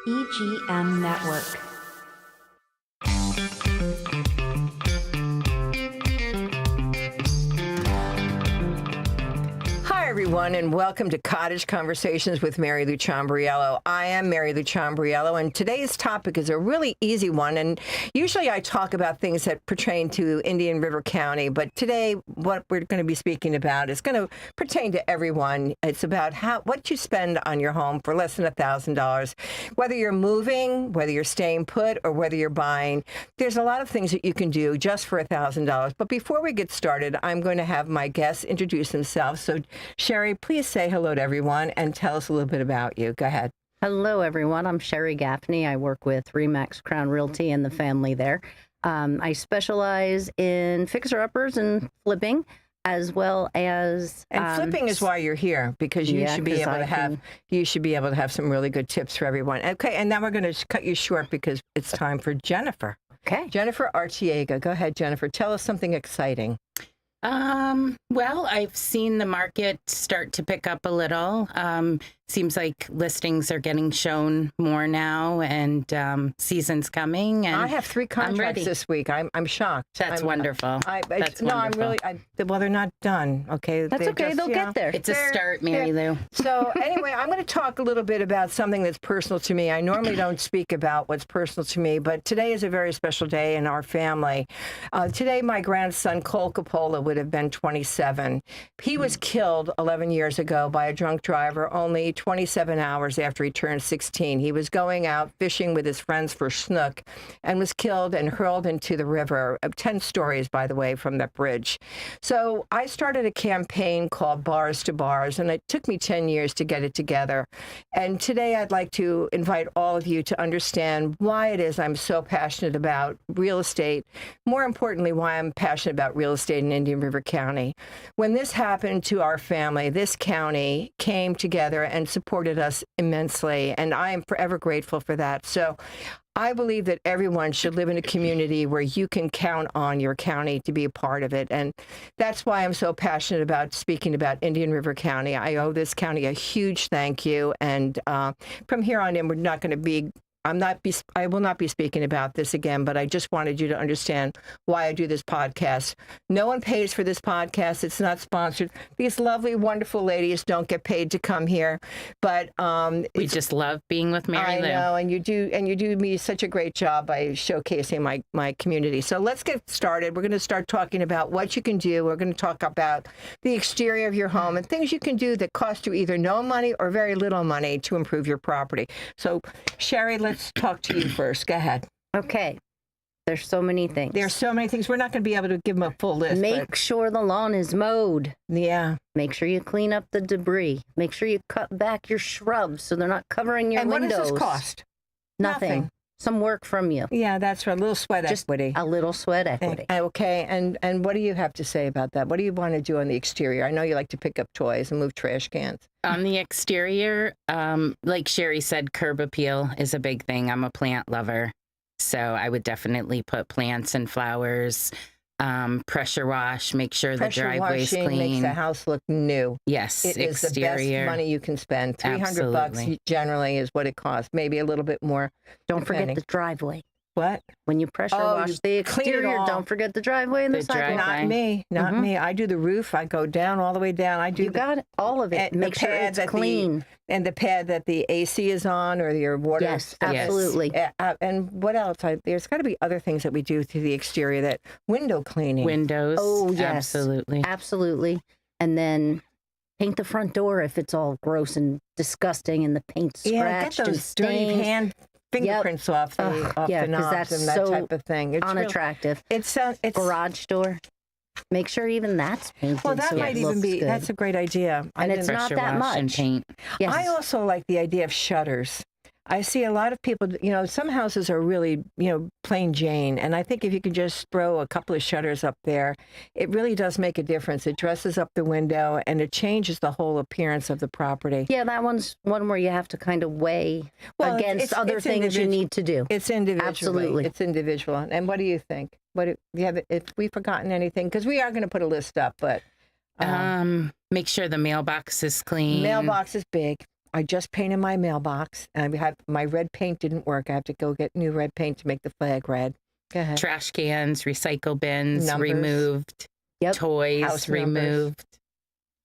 EGM Network. Hi, everyone, and welcome to Cottage Conversations with Mary Lou Ciambriello. I am Mary Lou Ciambriello, and today's topic is a really easy one. And usually I talk about things that pertain to Indian River County, but today what we're going to be speaking about is going to pertain to everyone. It's about what you spend on your home for less than $1,000. Whether you're moving, whether you're staying put, or whether you're buying, there's a lot of things that you can do just for $1,000. But before we get started, I'm going to have my guests introduce themselves. So Sherry, please say hello to everyone and tell us a little bit about you. Go ahead. Hello, everyone. I'm Sherry Gaffney. I work with Remax Crown Realty and the family there. I specialize in fixer-uppers and flipping, as well as flipping is why you're here, because you should be able to have some really good tips for everyone. Okay, and now we're going to cut you short because it's time for Jennifer. Okay. Jennifer Artiega. Go ahead, Jennifer. Tell us something exciting. Well, I've seen the market start to pick up a little. Seems like listings are getting shown more now, and season's coming. And I have 3 contracts this week. I'm shocked. That's wonderful. That's wonderful. Well, they're not done. Okay. That's okay. They'll get there. It's a start, Mary Lou. So anyway, I'm going to talk a little bit about something that's personal to me. I normally don't speak about what's personal to me, but today is a very special day in our family. Today, my grandson, Cole Coppola, would have been 27. He was killed 11 years ago by a drunk driver only 27 hours after he turned 16. He was going out fishing with his friends for snook and was killed and hurled into the river, 10 stories, by the way, from that bridge. So I started a campaign called Bars to Bars, and it took me 10 years to get it together. And today I'd like to invite all of you to understand why it is I'm so passionate about real estate. More importantly, why I'm passionate about real estate in Indian River County. When this happened to our family, this county came together and supported us immensely, and I am forever grateful for that. So I believe that everyone should live in a community where you can count on your county to be a part of it. And that's why I'm so passionate about speaking about Indian River County. I owe this county a huge thank you. And from here on in, we're not going to be I will not be speaking about this again, but I just wanted you to understand why I do this podcast. No one pays for this podcast. It's not sponsored. These lovely, wonderful ladies don't get paid to come here, but we just love being with Mary Lou. I know, and you do me such a great job by showcasing my community. So let's get started. We're going to start talking about what you can do. We're going to talk about the exterior of your home and things you can do that cost you either no money or very little money to improve your property. So, Sherry, let's talk to you first. Go ahead. Okay. There's so many things. There's so many things. We're not going to be able to give them a full list. Make sure the lawn is mowed. Yeah. Make sure you clean up the debris. Make sure you cut back your shrubs so they're not covering your windows. And what does this cost? Nothing. Some work from you. Yeah, that's right. A little sweat equity. A little sweat equity. Okay. And what do you have to say about that? What do you want to do on the exterior? I know you like to pick up toys and move trash cans. On the exterior, like Sherry said, curb appeal is a big thing. I'm a plant lover, so I would definitely put plants and flowers. Pressure wash, make sure the driveway's clean. Pressure washing makes the house look new. Yes, it is the best money you can spend. $300 generally is what it costs. Maybe a little bit more. Don't forget the driveway. What? When you pressure wash the exterior, don't forget the driveway and the sidewalk. Not me. Not me. I do the roof. I go down all the way down. You got it. All of it. Make sure it's clean. And the pad that the AC is on or your water. Yes, absolutely. And what else? There's got to be other things that we do to the exterior. That window cleaning. Windows. Oh, yes. Absolutely. Absolutely. And then paint the front door if it's all gross and disgusting and the paint's scratched get those and stained. Dirty hand fingerprints off the knobs and that type of thing. It's unattractive. It's garage door. Make sure even that's painted. Well, that might even be. Good. That's a great idea. And it's not that much. And paint. Yes. I also like the idea of shutters. I see a lot of people, some houses are really, plain Jane. And I think if you can just throw a couple of shutters up there, it really does make a difference. It dresses up the window and it changes the whole appearance of the property. Yeah, that one's one where you have to kind of weigh against other things you need to do. It's individual. Absolutely. It's individual. And what do you think? If we've forgotten anything? Because we are going to put a list up, but... Make sure the mailbox is clean. Mailbox is big. I just painted my mailbox. And my red paint didn't work. I have to go get new red paint to make the flag red. Go ahead. Trash cans, recycle bins Numbers. removed, Yep. toys House removed,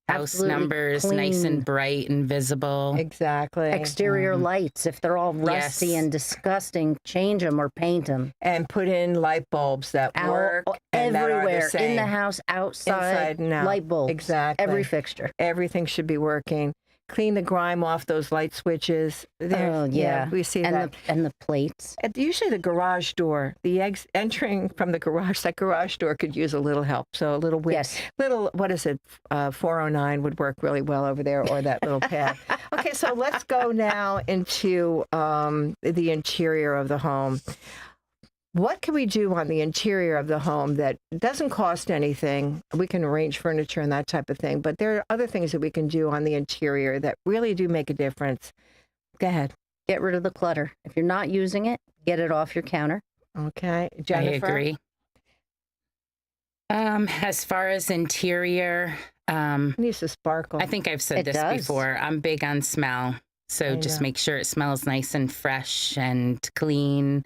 house Absolutely numbers clean. nice and bright and visible. Exactly. Exterior lights, if they're all rusty Yes. and disgusting, change them or paint them. And put in light bulbs that work and that are the everywhere, in same. the house, outside, Inside and out. light bulbs. Exactly. Every fixture. Everything should be working. Clean the grime off those light switches. Oh, yeah. We see and that. and the plates. Usually the garage door, the eggs entering from the garage, that garage door could use a little help. So a little Yes. what is it? 409 would work really well over there, or that little pad. Okay, so let's go now into the interior of the home. What can we do on the interior of the home that doesn't cost anything? We can arrange furniture and that type of thing, but there are other things that we can do on the interior that really do make a difference. Go ahead. Get rid of the clutter. If you're not using it, get it off your counter. Okay, Jennifer. I agree. As far as interior, It needs to sparkle. I think I've said It this does. before. I'm big on smell. So I just know. make sure it smells nice and fresh and clean.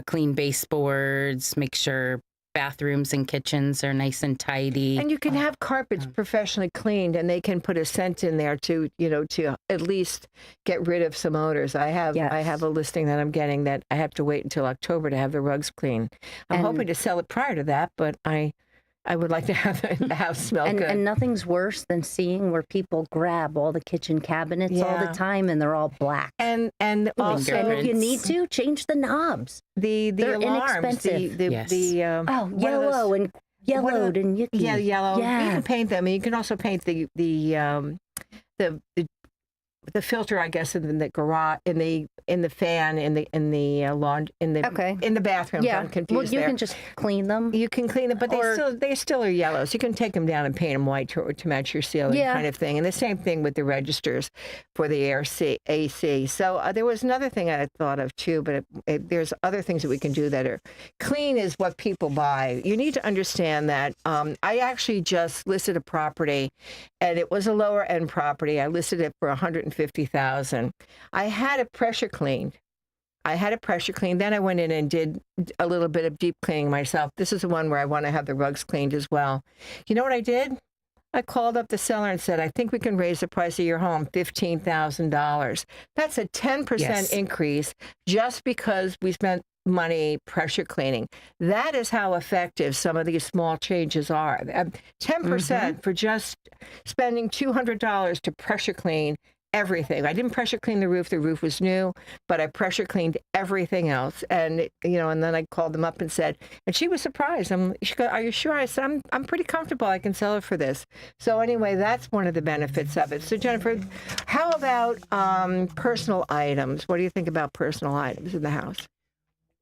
Clean baseboards, make sure bathrooms and kitchens are nice and tidy. And you can have carpets professionally cleaned, and they can put a scent in there to at least get rid of some odors. I have Yes. a listing that I'm getting that I have to wait until October to have the rugs clean. I'm And- hoping to sell it prior to that, but I would like to have the house smell good. And nothing's worse than seeing where people grab all the kitchen cabinets all Yeah. the time and they're all black. And also And if you Fingerprints. need to, change the knobs. the they're alarms, inexpensive. Yes. Oh, one of yellow those- and yellowed and yucky. yeah, yellow. You Yeah. can paint them. You can also paint the filter, I guess, in the garage, in the fan, in the lawn, in the Okay. in the bathroom. Yeah. I'm confused Well, you there. can just clean them. You can clean them, but they still are yellow. So you can take them down and paint them white to match your ceiling, Yeah. kind of thing. And the same thing with the registers for the AC. So there was another thing I thought of too, but there's other things that we can do that are clean is what people buy. You need to understand that. I actually just listed a property, and it was a lower end property. I listed it for $150,000. I had it pressure cleaned. Then I went in and did a little bit of deep cleaning myself. This is the one where I want to have the rugs cleaned as well. You know what I did? I called up the seller and said, I think we can raise the price of your home $15,000. That's a 10% Yes. increase just because we spent money pressure cleaning. That is how effective some of these small changes are. 10% for just spending $200 to pressure clean everything. I didn't pressure clean the roof. The roof was new, but I pressure cleaned everything else. And, and then I called them up and said, and she was surprised. She goes, are you sure? I said, I'm pretty comfortable. I can sell it for this. So anyway, that's one of the benefits of it. So Jennifer, how about personal items? What do you think about personal items in the house?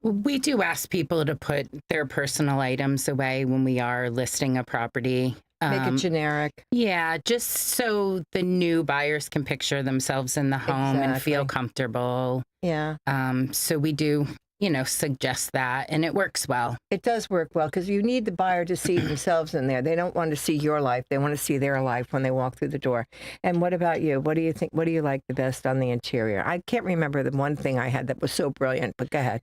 We do ask people to put their personal items away when we are listing a property. Make it generic. Yeah, just so the new buyers can picture themselves in the home and feel Exactly. comfortable. Yeah. So we do, suggest that, and it works well. It does work well because you need the buyer to see themselves in there. They don't want to see your life. They want to see their life when they walk through the door. And what about you? What do you think? What do you like the best on the interior? I can't remember the one thing I had that was so brilliant, but go ahead.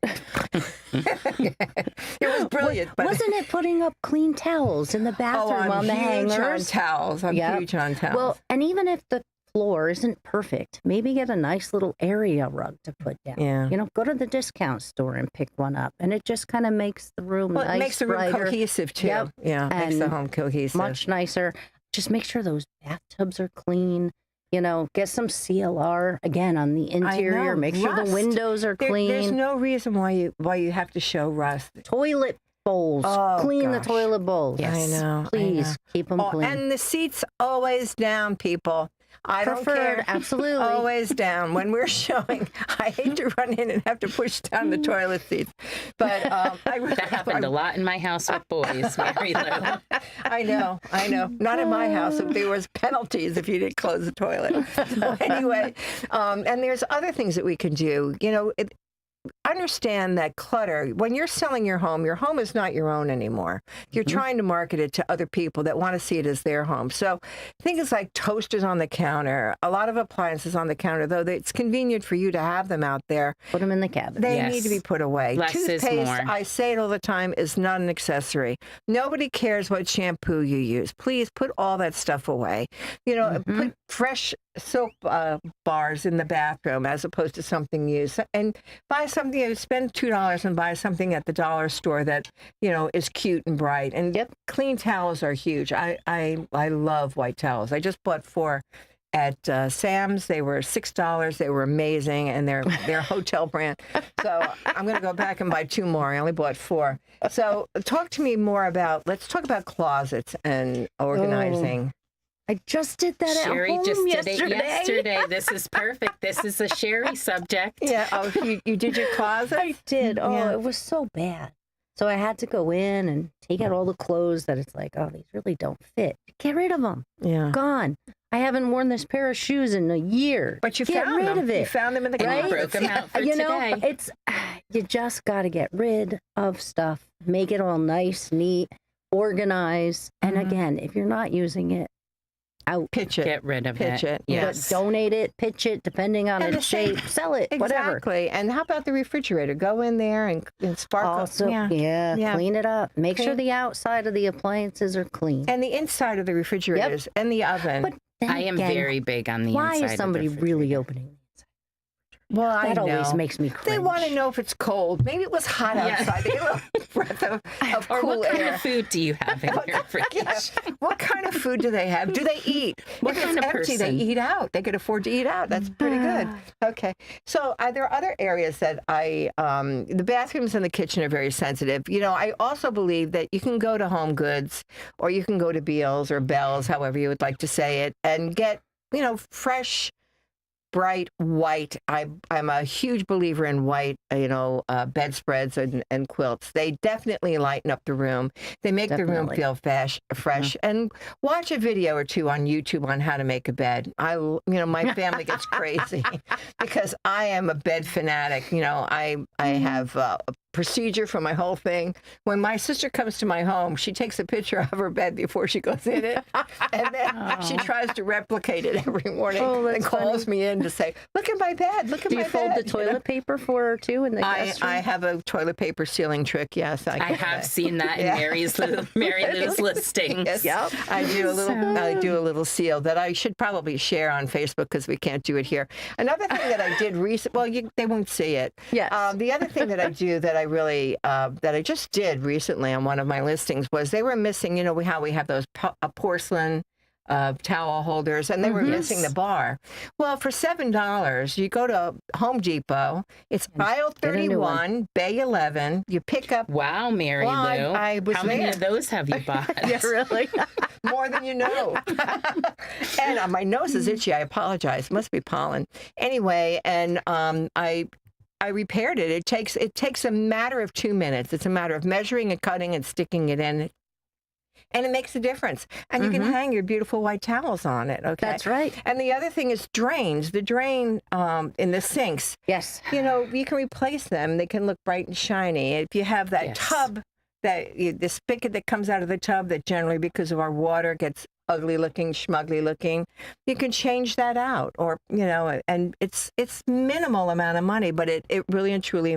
It was brilliant. But Wasn't it putting up clean towels in the bathroom on the huge on hangers? towels. I'm Yep. huge on towels. Well, and even if the floor isn't perfect, maybe get a nice little area rug to put down. yeah. Go to the discount store and pick one up, and it just kind of makes the room Well, nice, it makes the room brighter, cohesive too. Yep. Yeah, it makes the And home cohesive. much nicer. Just make sure those bathtubs are clean. Get some CLR again on the interior. know, Make sure rust. the windows are There's clean. no reason why you have to show rust. Toilet bowls. Oh, Clean gosh. the toilet bowls. Yes. I know. Please keep them clean. And the seats always down, people. I don't Preferred, care. absolutely. Always down. When we're showing, I hate to run in and have to push down the toilet seats. But That happened a lot in my house with boys, Mary Lou. I know. Not in my house. There was penalties if you didn't close the toilet. So anyway, and there's other things that we can do. understand that clutter, when you're selling your home is not your own anymore. You're trying to market it to other people that want to see it as their home. So things like toasters on the counter, a lot of appliances on the counter, though it's convenient for you to have them out there. Put them in the cabinet. They Yes. need to be put away. Less is Toothpaste, more. I say it all the time, is not an accessory. Nobody cares what shampoo you use. Please put all that stuff away. You know, put fresh soap bars in the bathroom as opposed to something used. And buy something, spend $2 and buy something at the dollar store that, you know, is cute and bright. And clean towels are huge. I love white towels. I just bought 4 at Sam's. They were $6. They were amazing, and they're hotel brand. So I'm going to go back and buy 2 more. I only bought 4. So talk to me more about, let's talk about closets and organizing. I just did that Sherry at home just did yesterday. it yesterday. This is perfect. This is a Sherry subject. Yeah. Oh, you did your closet? I did. Oh, Yeah. it was so bad. So I had to go in and take out all the clothes that it's like, oh, these really don't fit. Get rid of them. Yeah. Gone. I haven't worn this pair of shoes in a year. But you get found rid them. of it. You found them in the And you closet. broke them out for You know, today. it's you just got to get rid of stuff, make it all nice, neat, organize. And again, if you're not using it, out. Pitch it. Get rid of Pitch it. Yes. Donate it, pitch it, depending on And its the same- shape, sell it, whatever. Exactly. And how about the refrigerator? Go in there and sparkle. Also, Yeah. clean it up. Make sure Clean- the outside of the appliances are clean. And the inside of the refrigerators and the oven. But then I am again, very big on the why inside is of somebody the really refrigerator. opening? well, I That know. always makes me cringe. They want to know if it's cold. Maybe it was hot Yeah. outside. They get a little breath of Or cool what kind air. of food do you have in your fridge? Yes. What kind of food do they have? Do they eat? What if kind it's of empty, person? they eat out. They could afford to eat out. That's pretty good. Okay. So there are other areas that the bathrooms and the kitchen are very sensitive. You know, I also believe that you can go to Home Goods or you can go to Beals or Bell's, however you would like to say it, and get, you know, fresh, bright white. I'm a huge believer in white, bedspreads and quilts. They definitely lighten up the room. They make the room Definitely. feel fresh. And watch a video or 2 on YouTube on how to make a bed. My family gets crazy because I am a bed fanatic. You know, I have a procedure for my whole thing. When my sister comes to my home, she takes a picture of her bed before she goes in it, and then she tries to replicate it every morning and calls me in to say, "Look at my bed. Look at Do my you fold bed." the toilet paper for her too in the guest room? I have a toilet paper sealing trick. Yes, I have seen that in Yeah. Mary Lou's listings. Yes. Yep. I do a little seal that I should probably share on Facebook because we can't do it here. Another thing that I did recently, they won't see it. Yes. The other thing that I do that I really that I just did recently on one of my listings was they were missing. You know how we have those porcelain towel holders, and they were missing the bar. Well, for $7, you go to Home Depot. It's aisle get a new 31, bay 11. You pick up Wow, Mary Well, Lou. I was How many there. of those have you bought? Really? more than you know. And my nose is itchy. I apologize. Must be pollen. Anyway, and I repaired it. It takes a matter of 2 minutes. It's a matter of measuring and cutting and sticking it in. And it makes a difference. And you can hang your beautiful white towels on it, okay? That's right. And the other thing is drains. The drain in the sinks, Yes. you know, you can replace them. They can look bright and shiny. If you have that Yes. tub, the spigot that comes out of the tub that generally, because of our water, gets ugly looking, schmugly looking, you can change that out, or, you know, and it's minimal amount of money, but it really and truly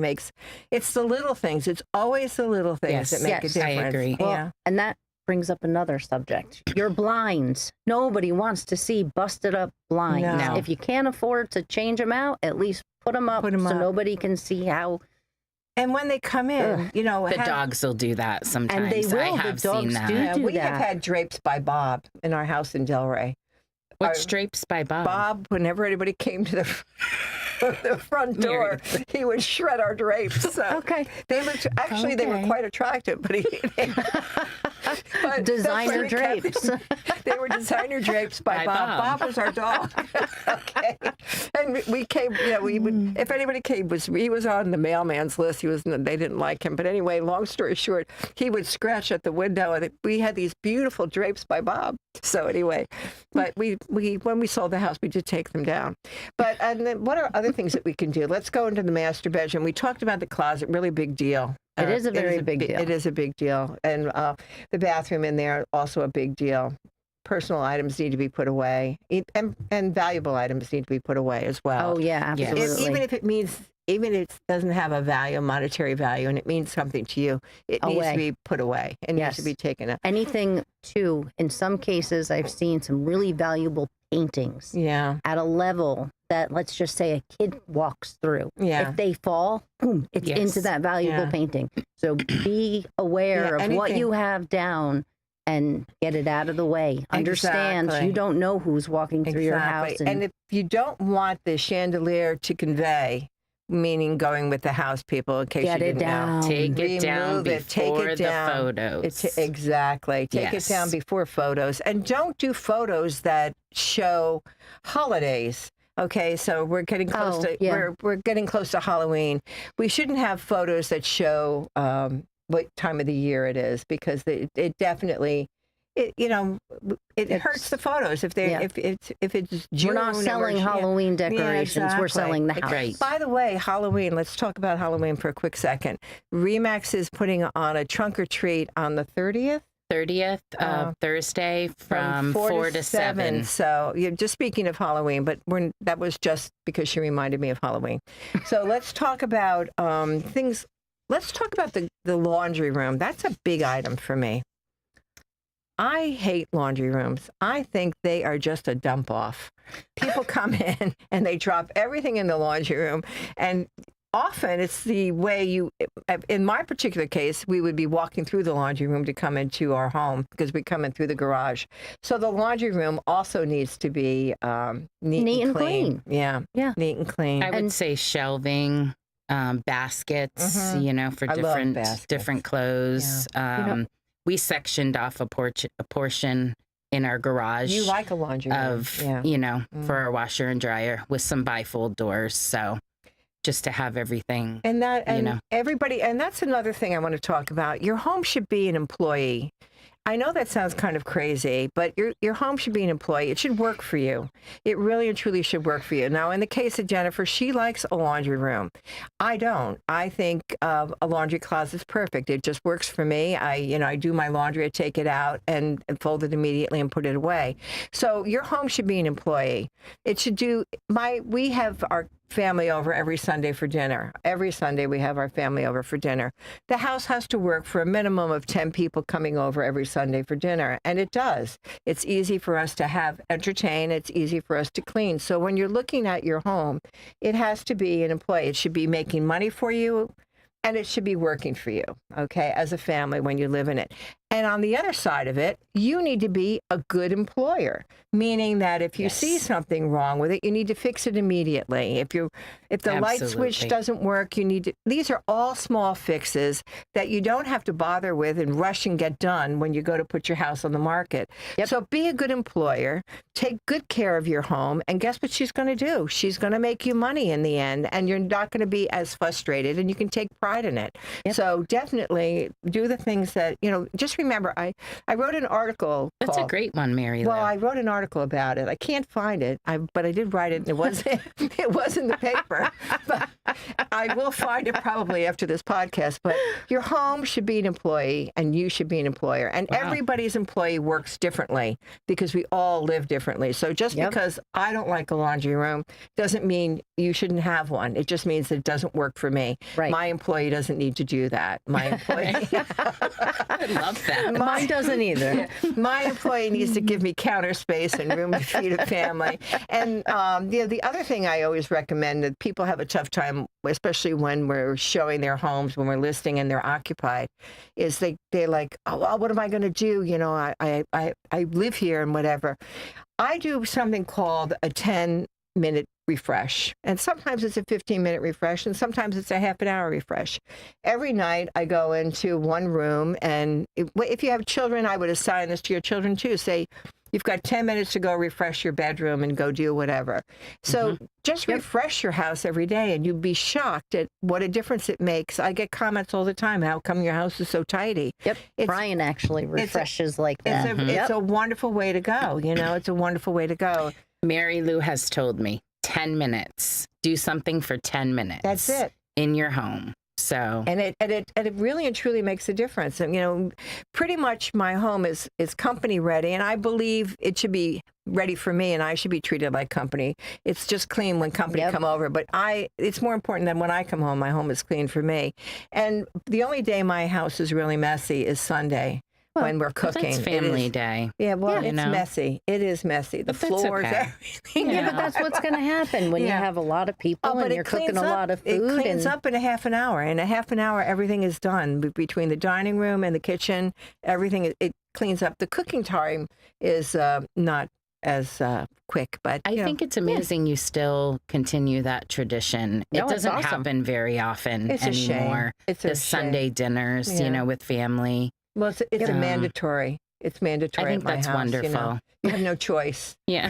it's the little things. It's always the little things Yes. that make Yes, a I difference. agree. Well, Yeah. and that brings up another subject. Your blinds. Nobody wants to see busted up blinds. No. If you can't afford to change them out, at least put them up Put 'em so up. nobody can see how. And when they come in, you know, The dogs will do that sometimes. they will. I The have seen dogs that. do. Yeah, we that. have had drapes by Bob in our house in Delray. What's drapes by Bob? Bob, whenever anybody came to the front door, he would shred our drapes. So Okay. they were Okay. quite attractive, but but Designer that's why we kept drapes. They were designer drapes by By Bob. Bob. Bob was our dog. Okay. And we came, we would, if anybody came, he was on the mailman's list. They didn't like him. But anyway, long story short, he would scratch at the window, and we had these beautiful drapes by Bob. So anyway, but we when we sold the house, we did take them down. But and then what are other things that we can do? Let's go into the master bedroom. We talked about the closet, really big deal. It is a very big deal. It is a big deal. And the bathroom in there, also a big deal. Personal items need to be put away, and valuable items need to be put away as well. Oh, yeah, Yes. absolutely. Even if it doesn't have a value, monetary value, and it means something to you, it needs to be put away. It needs to be taken out. Anything, too, in some cases, I've seen some really valuable paintings Yeah. at a level that, let's just say, a kid walks through. Yeah. If they fall, boom, it's Yes. into that valuable Yeah. painting. So be aware of what you have down and get it out of the way. Understand Exactly. you don't know who's walking through your house. And if you don't want the chandelier to convey, meaning going with the house people, in case get you it didn't know. down. Take it down Remove it, take before it the down. photos. Exactly. Take it down Yes. before photos. And don't do photos that show holidays. Okay, so we're getting close we're getting close to Halloween. We shouldn't have photos that show what time of the year it is, because it definitely it hurts the photos if it's June. We're not selling Halloween decorations. We're selling the house. Right. By the way, Halloween, let's talk about Halloween for a quick second. Remax is putting on a trunk or treat on the 30th. 30th of Thursday from 4 to 7. So you're just speaking of Halloween, but that was just because she reminded me of Halloween. So let's talk about things. Let's talk about the laundry room. That's a big item for me. I hate laundry rooms. I think they are just a dump off. People come in and they drop everything in the laundry room, and often it's the way in my particular case, we would be walking through the laundry room to come into our home because we come in through the garage. So the laundry room also needs to be neat and clean. Yeah. Neat and clean. I would say shelving, baskets, for different clothes. Yeah. We sectioned off a portion in our garage. You like a laundry room. For our washer and dryer with some bifold doors. So just to have everything. Everybody, and that's another thing I want to talk about. Your home should be an employee. I know that sounds kind of crazy, but your home should be an employee. It should work for you. It really and truly should work for you. Now, in the case of Jennifer, she likes a laundry room. I don't. I think a laundry closet is perfect. It just works for me. I do my laundry, I take it out and fold it immediately and put it away. So your home should be an employee. It should we have our family over every Sunday for dinner. Every Sunday we have our family over for dinner. The house has to work for a minimum of 10 people coming over every Sunday for dinner, and it does. It's easy for us to entertain. It's easy for us to clean. So when you're looking at your home, it has to be an employee. It should be making money for you, and it should be working for you, okay, as a family when you live in it. And on the other side of it, you need to be a good employer, meaning that if you see something wrong with it, you need to fix it immediately. If the light switch doesn't work, these are all small fixes that you don't have to bother with and rush and get done when you go to put your house on the market. Yep. So be a good employer, take good care of your home, and guess what she's going to do? She's going to make you money in the end, and you're not going to be as frustrated, and you can take pride in it. Yep. So definitely do the things that, just remember, I wrote an article. That's a great one, Mary Lou. Well, I wrote an article about it. I can't find it, but I did write it, and it was in the paper. But I will find it probably after this podcast. But your home should be an employee, and you should be an employer. And everybody's employee works differently because we all live differently. So just because I don't like a laundry room doesn't mean you shouldn't have one. It just means that it doesn't work for me. Right. My employee doesn't need to do that. My employee. I love that. Mine doesn't either. My employee needs to give me counter space and room to feed a family. And the other thing I always recommend that people have a tough time, especially when we're showing their homes, when we're listing and they're occupied, is they're like, oh, well, what am I going to do? I live here and whatever. I do something called a 10 minute refresh. And sometimes it's a 15-minute refresh, and sometimes it's a half an hour refresh. Every night I go into one room, and if you have children, I would assign this to your children too. Say, you've got 10 minutes to go refresh your bedroom and go do whatever. So just refresh your house every day, and you'd be shocked at what a difference it makes. I get comments all the time, how come your house is so tidy? Yep. Brian actually refreshes like that. It's a wonderful way to go. It's a wonderful way to go. Mary Lou has told me 10 minutes. Do something for 10 minutes. That's it. In your home. So and it really and truly makes a difference. And pretty much my home is company ready, and I believe it should be ready for me, and I should be treated like company. It's just clean when company come over, but it's more important than when I come home. My home is clean for me. And the only day my house is really messy is Sunday. When we're cooking. That's family day. Yeah, well, it's messy. It is messy. The floors, everything. Yeah, but that's what's going to happen when you have a lot of people and you're cooking a lot of food. It cleans up in a half an hour. In a half an hour, everything is done. Between the dining room and the kitchen, everything, it cleans up. The cooking time is not as quick, but I think it's amazing you still continue that tradition. It doesn't happen very often anymore. It's the Sunday dinners, with family. Well, it's a mandatory. It's mandatory. I think at my that's house, wonderful. You have no choice. Yeah.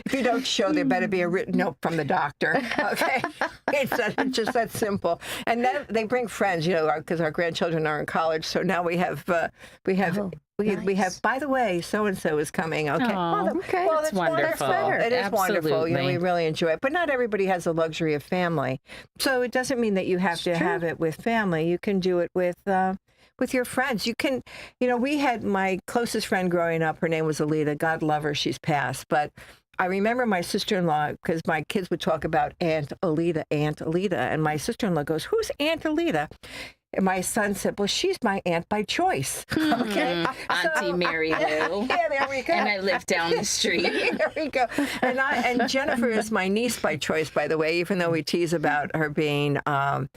If you don't show, there better be a written note from the doctor. Okay, it's just that simple. And then they bring friends, because our grandchildren are in college. So now we have. We have, by the way, so-and-so is coming. Okay. Well, that's wonderful. It is wonderful. Absolutely. We really enjoy it. But not everybody has the luxury of family. So it doesn't mean that you have to have it with family. You can do it with your friends. You can, we had my closest friend growing up. Her name was Alita. God love her. She's passed. But I remember my sister-in-law, because my kids would talk about Aunt Alita. And my sister-in-law goes, "Who's Aunt Alita?" And my son said, "Well, she's my aunt by choice." Okay, Auntie Mary Lou. Yeah, there we go. And I live down the street. There we go. And Jennifer is my niece by choice, by the way. Even though we tease about her being my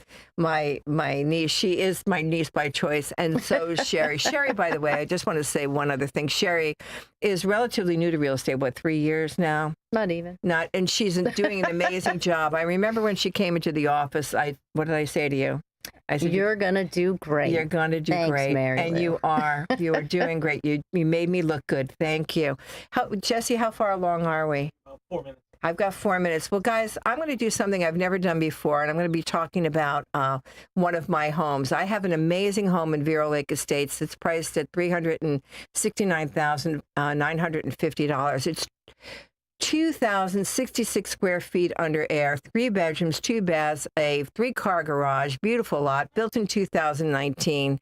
niece, she is my niece by choice, and so is Sherry. Sherry, by the way, I just want to say one other thing. Sherry is relatively new to real estate. 3 years now? Not even. And she's doing an amazing job. I remember when she came into the office. What did I say to you? I said, "You're going to do great. You're going to do great." Mary and Lou. you are doing great. You made me look good. Thank you. Jesse, how far along are we? 4 minutes. I've got 4 minutes. Well, guys, I'm going to do something I've never done before, and I'm going to be talking about one of my homes. I have an amazing home in Vero Lake Estates. It's priced at $369,950. It's 2,066 square feet under air, 3 bedrooms, 2 baths, a 3-car garage, beautiful lot, built in 2019.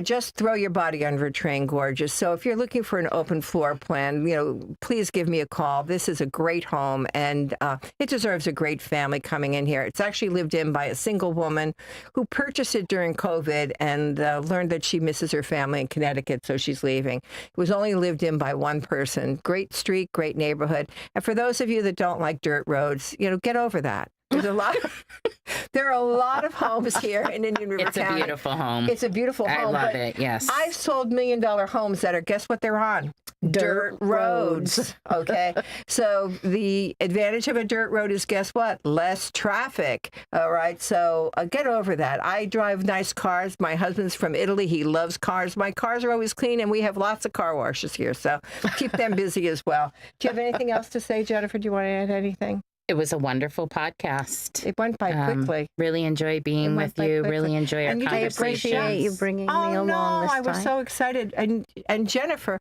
Just throw your body under a train, gorgeous. So if you're looking for an open floor plan, please give me a call. This is a great home, and it deserves a great family coming in here. It's actually lived in by a single woman who purchased it during COVID and learned that she misses her family in Connecticut, so she's leaving. It was only lived in by one person. Great street, great neighborhood. And for those of you that don't like dirt roads, get over that. There are a lot of homes here in Indian River County. It's a beautiful home. It's a beautiful home. I love it, yes. I've sold $1 million homes that are, guess what they're on? Dirt roads. Okay. So the advantage of a dirt road is, guess what? Less traffic. All right. So get over that. I drive nice cars. My husband's from Italy. He loves cars. My cars are always clean, and we have lots of car washes here. So keep them busy as well. Do you have anything else to say, Jennifer? Do you want to add anything? It was a wonderful podcast. It went by quickly. Really enjoy being with you. Really enjoy our conversation. I appreciate you bringing me along this time. I was so excited. And Jennifer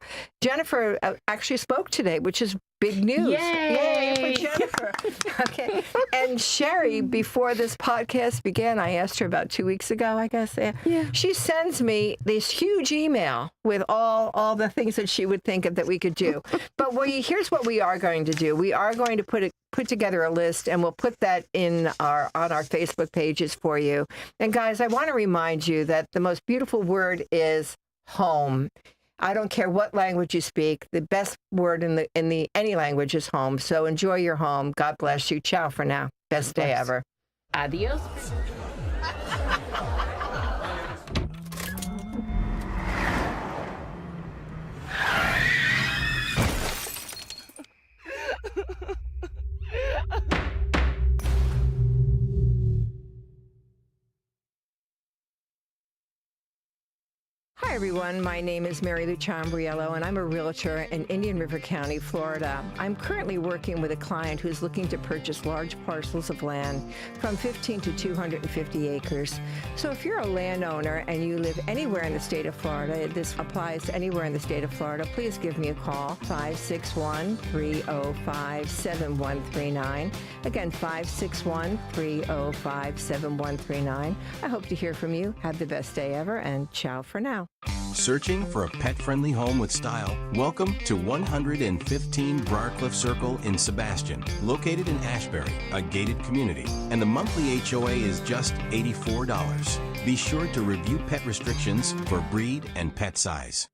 actually spoke today, which is big news. Yay for Jennifer. Okay. And Sherry, before this podcast began, I asked her about 2 weeks ago, I guess. Yeah. She sends me this huge email with all the things that she would think of that we could do. But here's what we are going to do. We are going to put together a list, and we'll put that on our Facebook pages for you. And guys, I want to remind you that the most beautiful word is home. I don't care what language you speak. The best word in any language is home. So enjoy your home. God bless you. Ciao for now. Best day ever. Adios. everyone. My name is Lou Ciambriello, and I'm a realtor in Indian River County, Florida. I'm currently working with a client who's looking to purchase large parcels of land from 15 to 250 acres. So if you're a landowner and you live anywhere in the state of Florida, this applies to anywhere in the state of Florida, please give me a call, 561-305-7139. Again, 561-305-7139. I hope to hear from you. Have the best day ever, and ciao for now. Searching for a pet-friendly home with style? Welcome to 115 Briarcliff Circle in Sebastian, located in Ashbury, a gated community, and the monthly HOA is just $84. Be sure to review pet restrictions for breed and pet size.